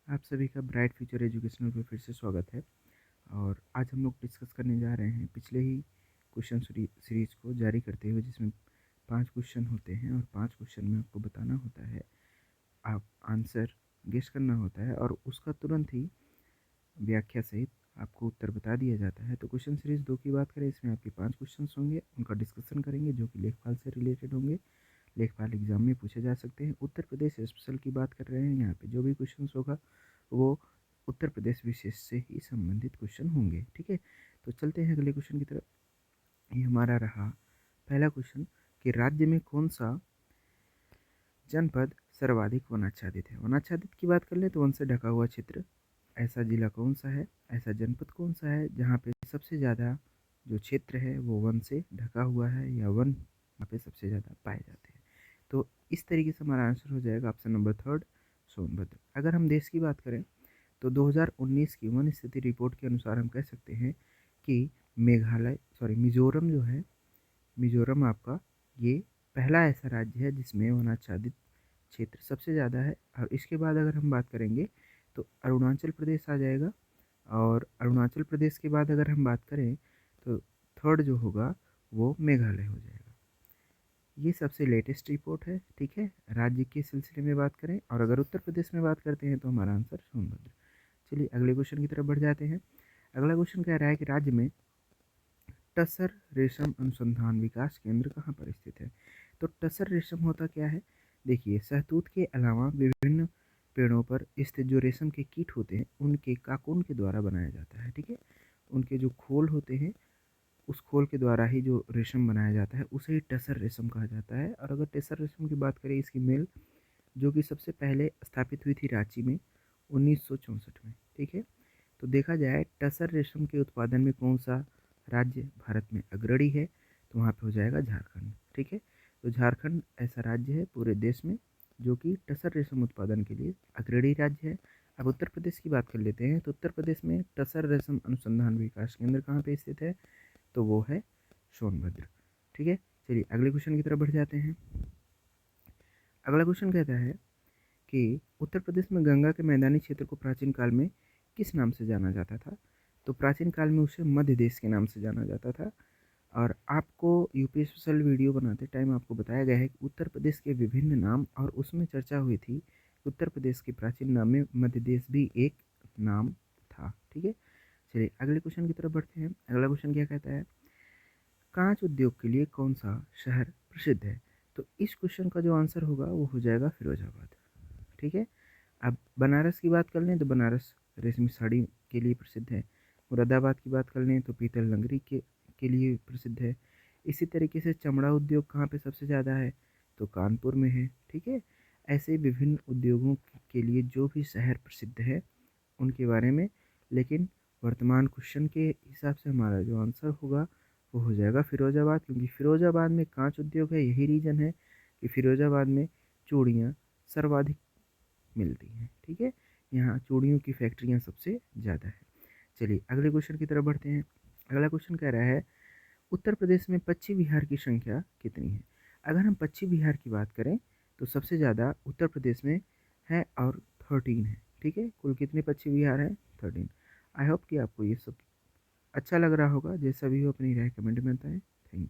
आप सभी का ब्राइट फ्यूचर एजुकेशनल पे फिर से स्वागत है। और आज हम लोग डिस्कस करने जा रहे हैं पिछले ही क्वेश्चन सीरीज को जारी करते हुए, जिसमें 5 क्वेश्चन होते हैं और 5 क्वेश्चन में आपको बताना होता है, आप आंसर गेस करना होता है और उसका तुरंत ही व्याख्या सहित आपको उत्तर बता दिया जाता है। तो क्वेश्चन सीरीज 2 की बात करें, इसमें आपके 5 क्वेश्चन होंगे, उनका डिस्कशन करेंगे जो कि लेखपाल से रिलेटेड होंगे। लेखपाल एग्जाम में पूछे जा सकते हैं। उत्तर प्रदेश स्पेशल की बात कर रहे हैं, यहाँ पे जो भी क्वेश्चन होगा वो उत्तर प्रदेश विशेष से ही संबंधित क्वेश्चन होंगे। ठीक है, तो चलते हैं अगले क्वेश्चन की तरफ। ये हमारा रहा पहला क्वेश्चन कि राज्य में कौन सा जनपद सर्वाधिक वनाच्छादित है। वनाच्छादित की बात कर ले तो वन से ढका हुआ क्षेत्र, ऐसा जिला कौन सा है, ऐसा जनपद कौन सा है जहाँ पे सबसे ज़्यादा जो क्षेत्र है वो वन से ढका हुआ है या वन वहाँ पे सबसे ज़्यादा पाए जाते हैं। तो इस तरीके से हमारा आंसर हो जाएगा ऑप्शन नंबर 3 सोनभद्र। अगर हम देश की बात करें तो 2019 की वन स्थिति रिपोर्ट के अनुसार हम कह सकते हैं कि मिजोरम जो है, मिजोरम आपका ये पहला ऐसा राज्य है जिसमें वनाच्छादित क्षेत्र सबसे ज़्यादा है। और इसके बाद अगर हम बात करेंगे तो अरुणाचल प्रदेश आ जाएगा, और अरुणाचल प्रदेश के बाद अगर हम बात करें तो थर्ड जो होगा वो मेघालय हो जाएगा। ये सबसे लेटेस्ट रिपोर्ट है। ठीक है, राज्य के सिलसिले में बात करें, और अगर उत्तर प्रदेश में बात करते हैं तो हमारा आंसर सोनभद्र। चलिए अगले क्वेश्चन की तरफ बढ़ जाते हैं। अगला क्वेश्चन कह रहा है कि राज्य में टसर रेशम अनुसंधान विकास केंद्र कहाँ पर स्थित है। तो टसर रेशम होता क्या है, देखिए शहतूत के अलावा विभिन्न पेड़ों पर स्थित जो रेशम के कीट होते हैं उनके काकोन के द्वारा बनाया जाता है। ठीक है, उनके जो खोल होते हैं उस खोल के द्वारा ही जो रेशम बनाया जाता है उसे ही टसर रेशम कहा जाता है। और अगर टसर रेशम की बात करें, इसकी मेल जो कि सबसे पहले स्थापित हुई थी रांची में 1964 में। ठीक है, तो देखा जाए टसर रेशम के उत्पादन में कौन सा राज्य भारत में अग्रणी है, तो वहाँ पे हो जाएगा झारखंड। ठीक है, तो झारखंड ऐसा राज्य है पूरे देश में जो कि टसर रेशम उत्पादन के लिए अग्रणी राज्य है। अब उत्तर प्रदेश की बात कर लेते हैं, तो उत्तर प्रदेश में टसर रेशम अनुसंधान विकास केंद्र कहाँ पे स्थित है, तो वो है सोनभद्र। ठीक है, चलिए अगले क्वेश्चन की तरफ बढ़ जाते हैं। अगला क्वेश्चन कहता है कि उत्तर प्रदेश में गंगा के मैदानी क्षेत्र को प्राचीन काल में किस नाम से जाना जाता था। तो प्राचीन काल में उसे मध्य देश के नाम से जाना जाता था। और आपको यूपी स्पेशल वीडियो बनाते टाइम आपको बताया गया है कि उत्तर प्रदेश के विभिन्न नाम, और उसमें चर्चा हुई थी उत्तर प्रदेश के प्राचीन नाम में मध्य देश भी एक नाम था। ठीक है, चलिए अगले क्वेश्चन की तरफ बढ़ते हैं। अगला क्वेश्चन क्या कहता है, कांच उद्योग के लिए कौन सा शहर प्रसिद्ध है। तो इस क्वेश्चन का जो आंसर होगा वो हो जाएगा फिरोजाबाद। ठीक है, अब बनारस की बात कर लें तो बनारस रेशमी साड़ी के लिए प्रसिद्ध है। मुरादाबाद की बात कर लें तो पीतल लंगरी के लिए प्रसिद्ध है। इसी तरीके से चमड़ा उद्योग कहाँ पे सबसे ज़्यादा है, तो कानपुर में है। ठीक है, ऐसे विभिन्न उद्योगों के लिए जो भी शहर प्रसिद्ध है उनके बारे में, लेकिन वर्तमान क्वेश्चन के हिसाब से हमारा जो आंसर होगा वो हो जाएगा फिरोजाबाद, क्योंकि फिरोजाबाद में कांच उद्योग है। यही रीज़न है कि फिरोजाबाद में चूड़ियाँ सर्वाधिक मिलती हैं। ठीक है, यहाँ चूड़ियों की फैक्ट्रियाँ सबसे ज़्यादा है। चलिए अगले क्वेश्चन की तरफ बढ़ते हैं। अगला क्वेश्चन कह रहा है उत्तर प्रदेश में पश्चिम बिहार की संख्या कितनी है। अगर हम पश्चिम बिहार की बात करें तो सबसे ज़्यादा उत्तर प्रदेश में है और 13 है। ठीक है, कुल कितने पश्चिम बिहार है, 13। आई होप कि आपको ये सब अच्छा लग रहा होगा। जैसा भी हो अपनी राय कमेंट में बताएं। Thank you.